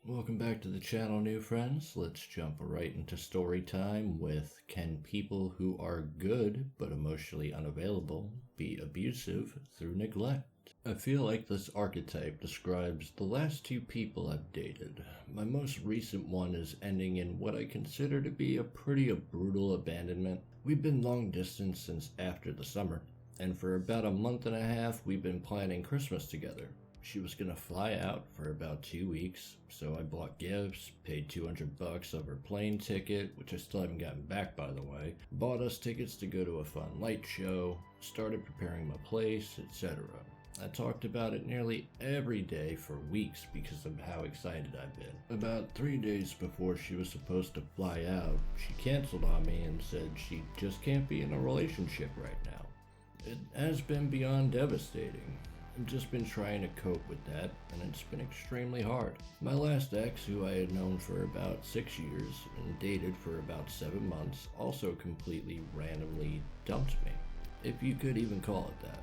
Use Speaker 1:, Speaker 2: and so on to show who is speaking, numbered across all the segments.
Speaker 1: Welcome back to the channel, new friends. Let's jump right into story time with Can people who are good but emotionally unavailable be abusive through neglect? I feel like this archetype describes the last two people I've dated. My most recent one is ending in what I consider to be a pretty brutal abandonment. We've been long distance since after the summer, and for about a month and a half we've been planning Christmas together. She was gonna fly out for about 2 weeks, so I bought gifts, paid $200 of her plane ticket, which I still haven't gotten back by the way, bought us tickets to go to a fun light show, started preparing my place, etc. I talked about it nearly every day for weeks because of how excited I've been. About 3 days before she was supposed to fly out, she canceled on me and said she just can't be in a relationship right now. It has been beyond devastating. I've just been trying to cope with that, and it's been extremely hard. My last ex, who I had known for about 6 years and dated for about 7 months, also completely randomly dumped me, if you could even call it that.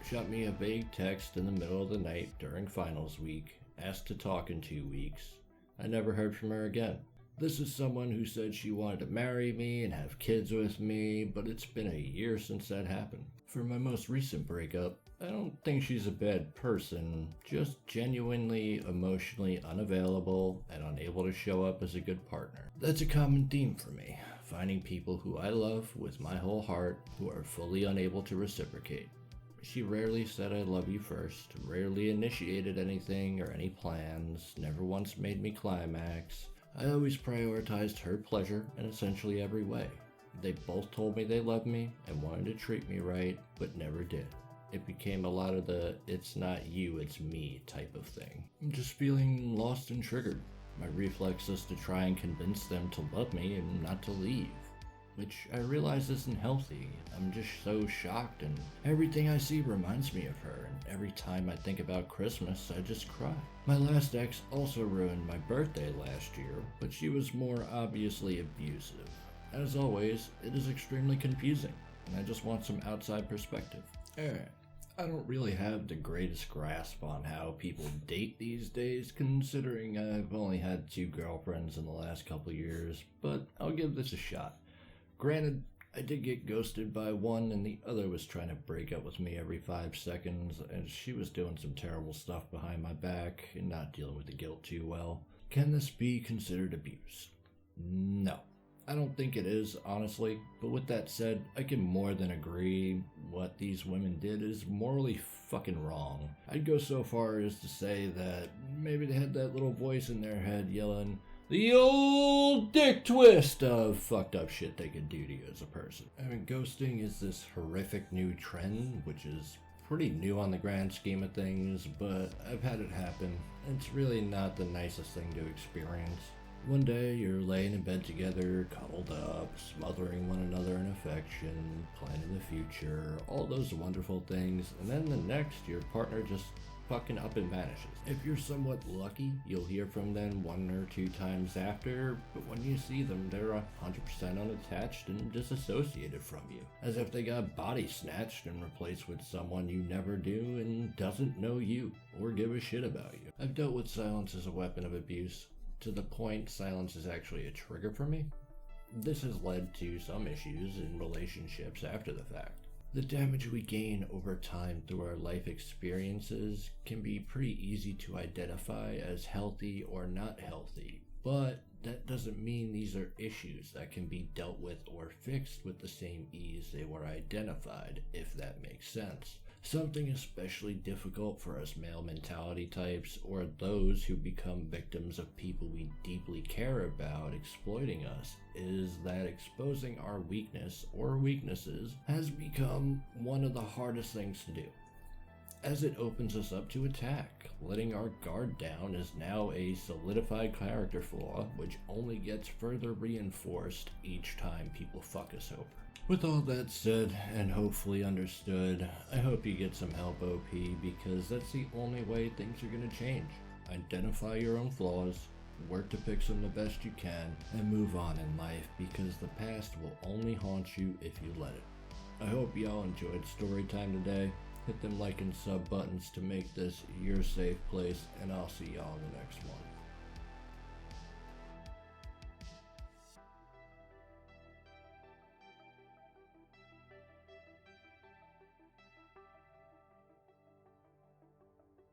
Speaker 1: Shot me a vague text in the middle of the night during finals week, asked to talk in 2 weeks. I never heard from her again. This is someone who said she wanted to marry me and have kids with me, but it's been a year since that happened. For my most recent breakup, I don't think she's a bad person, just genuinely emotionally unavailable and unable to show up as a good partner. That's a common theme for me, finding people who I love with my whole heart who are fully unable to reciprocate. She rarely said I love you first, rarely initiated anything or any plans, never once made me climax. I always prioritized her pleasure in essentially every way. They both told me they loved me and wanted to treat me right, but never did. It became a lot of the "it's not you, it's me" type of thing. I'm just feeling lost and triggered. My reflex is to try and convince them to love me and not to leave, which I realize isn't healthy. I'm just so shocked, and everything I see reminds me of her, and every time I think about Christmas, I just cry. My last ex also ruined my birthday last year, but she was more obviously abusive. As always, it is extremely confusing, and I just want some outside perspective. Alright, I don't really have the greatest grasp on how people date these days, considering I've only had 2 girlfriends in the last couple years, but I'll give this a shot. Granted, I did get ghosted by one, and the other was trying to break up with me every 5 seconds, and she was doing some terrible stuff behind my back and not dealing with the guilt too well. Can this be considered abuse? No. I don't think it is, honestly, but with that said, I can more than agree what these women did is morally fucking wrong. I'd go so far as to say that maybe they had that little voice in their head yelling, "The old dick twist" of fucked up shit they could do to you as a person. I mean, ghosting is this horrific new trend, which is pretty new on the grand scheme of things, but I've had it happen. It's really not the nicest thing to experience. One day you're laying in bed together, cuddled up, smothering one another in affection, planning the future, all those wonderful things, and then the next your partner just fucking up and vanishes. If you're somewhat lucky, you'll hear from them 1 or 2 times after, but when you see them, they're 100% unattached and disassociated from you, as if they got body snatched and replaced with someone you never do and doesn't know you or give a shit about you. I've dealt with silence as a weapon of abuse, to the point silence is actually a trigger for me. This has led to some issues in relationships after the fact. The damage we gain over time through our life experiences can be pretty easy to identify as healthy or not healthy, but that doesn't mean these are issues that can be dealt with or fixed with the same ease they were identified, if that makes sense. Something especially difficult for us male mentality types, or those who become victims of people we deeply care about exploiting us, is that exposing our weakness or weaknesses has become one of the hardest things to do, as it opens us up to attack. Letting our guard down is now a solidified character flaw, which only gets further reinforced each time people fuck us over. With all that said, and hopefully understood, I hope you get some help, OP, because that's the only way things are going to change. Identify your own flaws, work to fix them the best you can, and move on in life, because the past will only haunt you if you let it. I hope y'all enjoyed story time today. Hit them like and sub buttons to make this your safe place, and I'll see y'all in the next one.